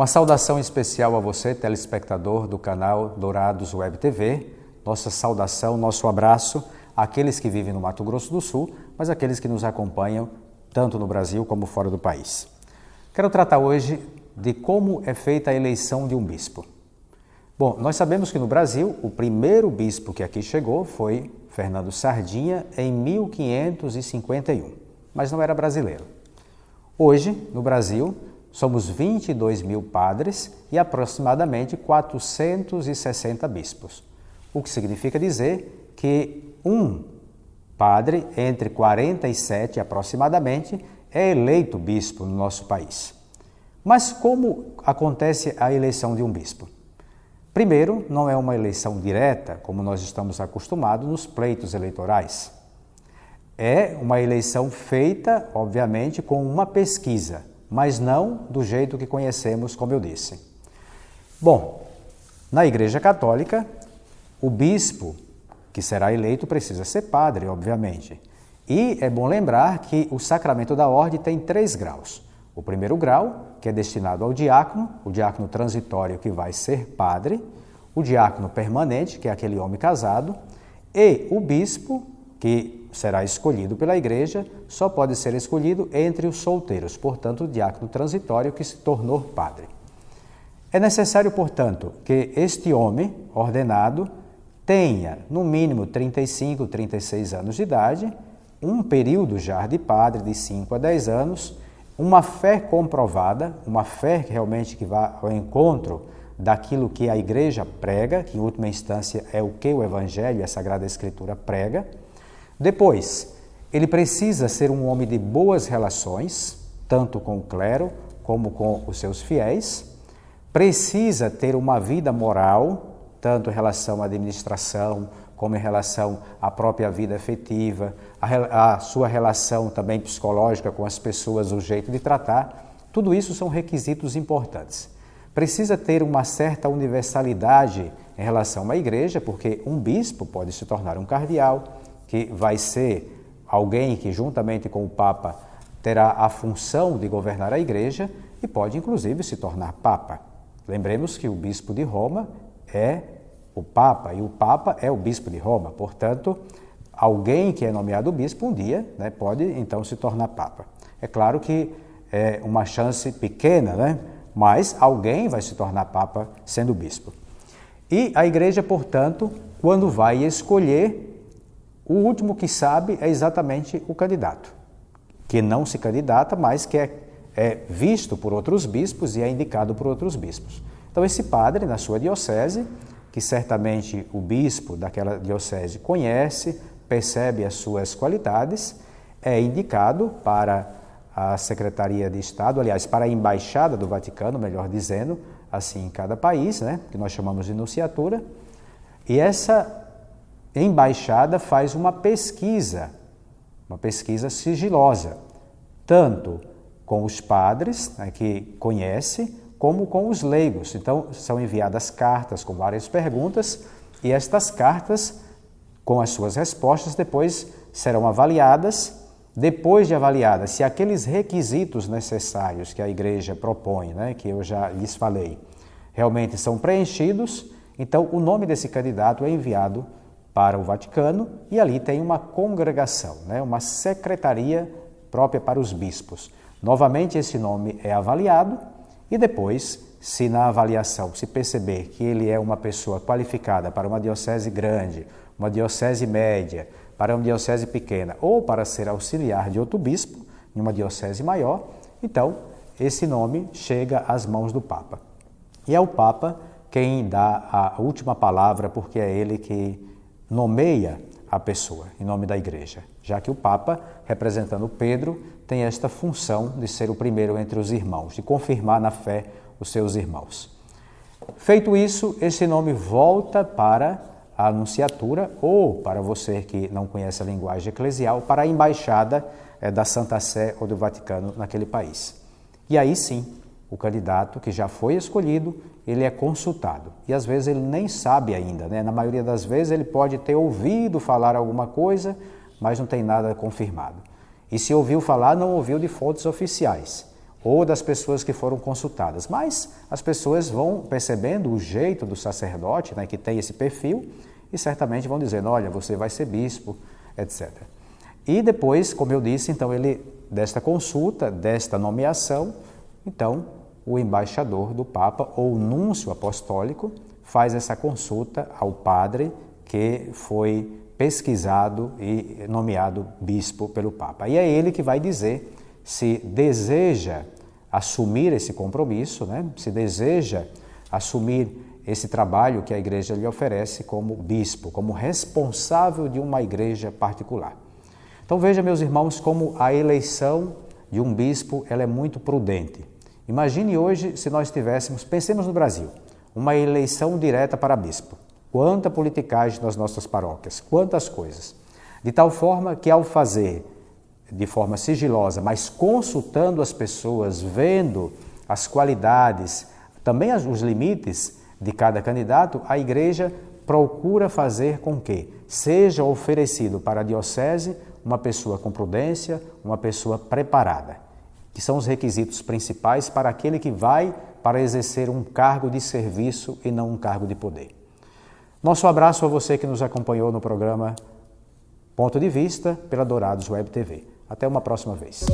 Uma saudação especial a você, telespectador do canal Dourados Web TV. Nossa saudação, nosso abraço àqueles que vivem no Mato Grosso do Sul, mas àqueles que nos acompanham tanto no Brasil como fora do país. Quero tratar hoje de como é feita a eleição de um bispo. Bom, nós sabemos que no Brasil, o primeiro bispo que aqui chegou foi Fernando Sardinha em 1551, mas não era brasileiro. Hoje, no Brasil, somos 22 mil padres e aproximadamente 460 bispos, o que significa dizer que um padre, entre 47 aproximadamente, é eleito bispo no nosso país. Mas como acontece a eleição de um bispo? Primeiro, não é uma eleição direta, como nós estamos acostumados nos pleitos eleitorais. É uma eleição feita, obviamente, com uma pesquisa, mas não do jeito que conhecemos, como eu disse. Bom, na Igreja Católica, o bispo que será eleito precisa ser padre, obviamente. E é bom lembrar que o sacramento da ordem tem 3 graus. O primeiro grau, que é destinado ao diácono, o diácono transitório que vai ser padre, o diácono permanente, que é aquele homem casado, e o bispo, que será escolhido pela igreja, só pode ser escolhido entre os solteiros, portanto, o diácono transitório que se tornou padre. É necessário, portanto, que este homem ordenado tenha, no mínimo, 35, 36 anos de idade, um período já de padre de 5 a 10 anos, uma fé comprovada, uma fé que realmente que vá ao encontro daquilo que a igreja prega, que em última instância é o que o Evangelho e a Sagrada Escritura prega. Depois, ele precisa ser um homem de boas relações, tanto com o clero como com os seus fiéis. Precisa ter uma vida moral, tanto em relação à administração, como em relação à própria vida afetiva, a sua relação também psicológica com as pessoas, o jeito de tratar. Tudo isso são requisitos importantes. Precisa ter uma certa universalidade em relação à igreja, porque um bispo pode se tornar um cardeal, que vai ser alguém que, juntamente com o Papa, terá a função de governar a igreja e pode, inclusive, se tornar Papa. Lembremos que o bispo de Roma é o Papa e o Papa é o bispo de Roma. Portanto, alguém que é nomeado bispo um dia, pode, então, se tornar Papa. É claro que é uma chance pequena, mas alguém vai se tornar Papa sendo bispo. E a igreja, portanto, quando vai escolher, o último que sabe é exatamente o candidato, que não se candidata, mas que é visto por outros bispos e é indicado por outros bispos. Então, esse padre, na sua diocese, que certamente o bispo daquela diocese conhece, percebe as suas qualidades, é indicado para a Secretaria de Estado, aliás, para a Embaixada do Vaticano, melhor dizendo, assim em cada país, que nós chamamos de nunciatura, e essa embaixada faz uma pesquisa sigilosa, tanto com os padres, que conhece, como com os leigos. Então, são enviadas cartas com várias perguntas e estas cartas, com as suas respostas, depois serão avaliadas. Depois de avaliadas, se aqueles requisitos necessários que a igreja propõe, que eu já lhes falei, realmente são preenchidos, então o nome desse candidato é enviado para o Vaticano e ali tem uma congregação, uma secretaria própria para os bispos. Novamente esse nome é avaliado e depois, se na avaliação se perceber que ele é uma pessoa qualificada para uma diocese grande, uma diocese média, para uma diocese pequena ou para ser auxiliar de outro bispo, em uma diocese maior, então esse nome chega às mãos do Papa. E é o Papa quem dá a última palavra, porque é ele que nomeia a pessoa em nome da igreja, já que o Papa, representando Pedro, tem esta função de ser o primeiro entre os irmãos, de confirmar na fé os seus irmãos. Feito isso, esse nome volta para a anunciatura ou, para você que não conhece a linguagem eclesial, para a embaixada da Santa Sé ou do Vaticano naquele país. E aí sim, o candidato que já foi escolhido, ele é consultado. E às vezes ele nem sabe ainda, Na maioria das vezes ele pode ter ouvido falar alguma coisa, mas não tem nada confirmado. E se ouviu falar, não ouviu de fontes oficiais. ou das pessoas que foram consultadas. Mas as pessoas vão percebendo o jeito do sacerdote, né, que tem esse perfil, e certamente vão dizendo, olha, você vai ser bispo, etc. E depois, como eu disse, então desta consulta, desta nomeação, então o embaixador do Papa ou núncio apostólico faz essa consulta ao padre que foi pesquisado e nomeado bispo pelo Papa. E é ele que vai dizer se deseja assumir esse compromisso, né? Se deseja assumir esse trabalho que a igreja lhe oferece como bispo, como responsável de uma igreja particular. Então veja, meus irmãos, como a eleição de um bispo ela é muito prudente. Imagine hoje se nós tivéssemos, pensemos no Brasil, uma eleição direta para bispo. Quanta politicagem nas nossas paróquias, quantas coisas. De tal forma que ao fazer de forma sigilosa, mas consultando as pessoas, vendo as qualidades, também os limites de cada candidato, a igreja procura fazer com que seja oferecido para a diocese uma pessoa com prudência, uma pessoa preparada, que são os requisitos principais para aquele que vai para exercer um cargo de serviço e não um cargo de poder. Nosso abraço a você que nos acompanhou no programa Ponto de Vista pela Dourados Web TV. Até uma próxima vez.